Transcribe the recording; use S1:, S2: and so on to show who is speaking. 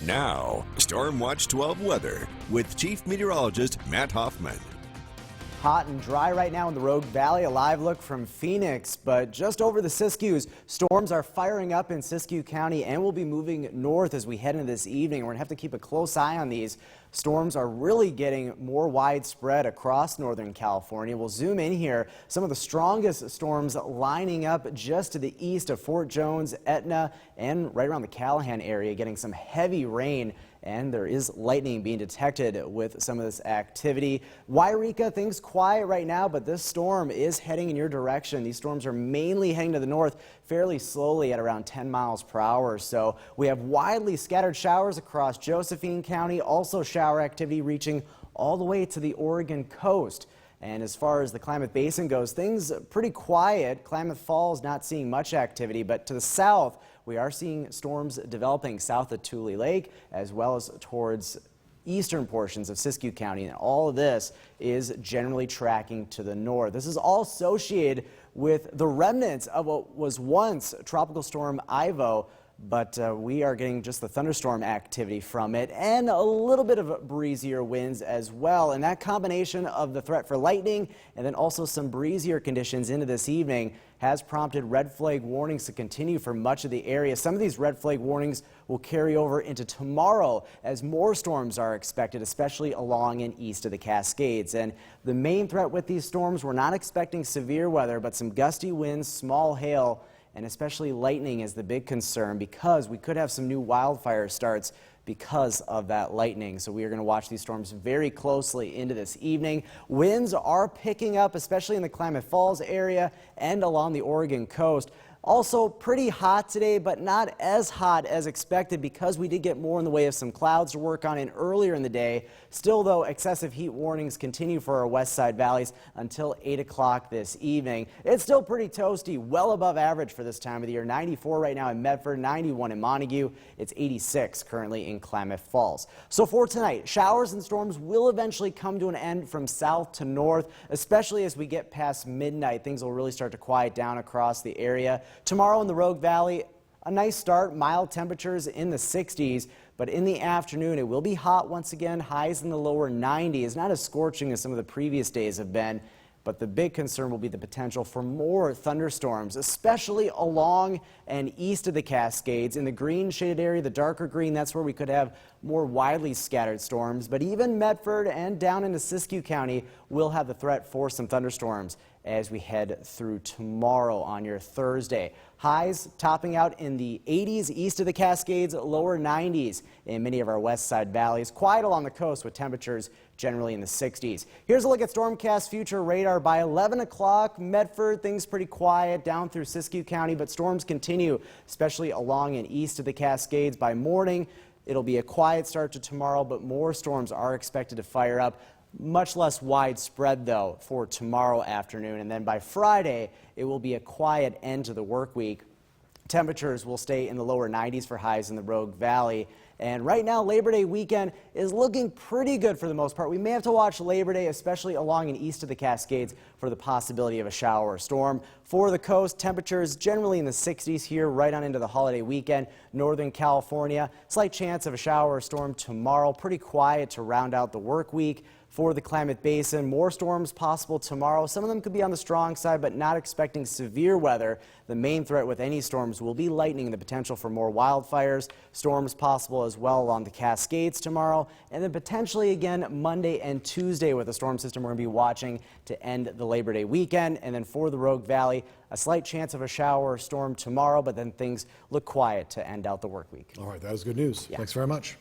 S1: Now, Storm Watch 12 weather with Chief Meteorologist Matt Hoffman.
S2: Hot and dry right now in the Rogue Valley. A live look from Phoenix, but just over the Siskiyous, storms are firing up in Siskiyou County and will be moving north as we head into this evening. We're going to have to keep a close eye on these. Storms are really getting more widespread across Northern California. We'll zoom in here. Some of the strongest storms lining up just to the east of Fort Jones, Etna, and right around the Callahan area, getting some heavy rain. And there is lightning being detected with some of this activity. Wairika, things quiet right now, but this storm is heading in your direction. These storms are mainly heading to the north fairly slowly at around 10 miles per hour. So we have widely scattered showers across Josephine County, also shower activity reaching all the way to the Oregon coast. And as far as the Klamath Basin goes, things pretty quiet. Klamath Falls not seeing much activity, but to the south, we are seeing storms developing south of Tule Lake as well as towards eastern portions of Siskiyou County. And all of this is generally tracking to the north. This is all associated with the remnants of what was once Tropical Storm Ivo. But we are getting just the thunderstorm activity from it and a little bit of breezier winds as well. And that combination of the threat for lightning and then also some breezier conditions into this evening has prompted red flag warnings to continue for much of the area. Some of these red flag warnings will carry over into tomorrow as more storms are expected, especially along and east of the Cascades. And the main threat with these storms, we're not expecting severe weather, but some gusty winds, small hail, and especially lightning is the big concern because we could have some new wildfire starts because of that lightning. So we are going to watch these storms very closely into this evening. Winds are picking up, especially in the Klamath Falls area and along the Oregon coast. Also pretty hot today, but not as hot as expected because we did get more in the way of some clouds to work on in earlier in the day. Still, though, excessive heat warnings continue for our west side valleys until 8 o'clock this evening. It's still pretty toasty, well above average for this time of the year. 94 right now in Medford, 91 in Montague. It's 86 currently in Klamath Falls. So for tonight, showers and storms will eventually come to an end from south to north, especially as we get past midnight. Things will really start to quiet down across the area. Tomorrow in the Rogue Valley, a nice start, mild temperatures in the 60s, but in the afternoon it will be hot once again, highs in the lower 90s, not as scorching as some of the previous days have been. But the big concern will be the potential for more thunderstorms, especially along and east of the Cascades. In the green shaded area, the darker green, that's where we could have more widely scattered storms. But even Medford and down into Siskiyou County will have the threat for some thunderstorms as we head through tomorrow on your Thursday. Highs topping out in the 80s east of the Cascades, lower 90s in many of our west side valleys. Quiet along the coast with temperatures generally in the 60s. Here's a look at Stormcast Future Radar. By 11 o'clock, Medford, things pretty quiet down through Siskiyou County, but storms continue, especially along and east of the Cascades. By morning, it'll be a quiet start to tomorrow, but more storms are expected to fire up. Much less widespread, though, for tomorrow afternoon. And then by Friday, it will be a quiet end to the work week. Temperatures will stay in the lower 90s for highs in the Rogue Valley. And right now, Labor Day weekend is looking pretty good for the most part. We may have to watch Labor Day, especially along and east of the Cascades, for the possibility of a shower or storm. For the coast, temperatures generally in the 60s here right on into the holiday weekend. Northern California, slight chance of a shower or storm tomorrow. Pretty quiet to round out the work week. For the Klamath Basin, more storms possible tomorrow. Some of them could be on the strong side, but not expecting severe weather. The main threat with any storms will be lightning and the potential for more wildfires. Storms possible as well along the Cascades tomorrow. And then potentially again Monday and Tuesday with a storm system we're going to be watching to end the Labor Day weekend. And then for the Rogue Valley, a slight chance of a shower or storm tomorrow, but then things look quiet to end out the work week.
S3: All right, that was good news.
S2: Yeah.
S3: Thanks very much.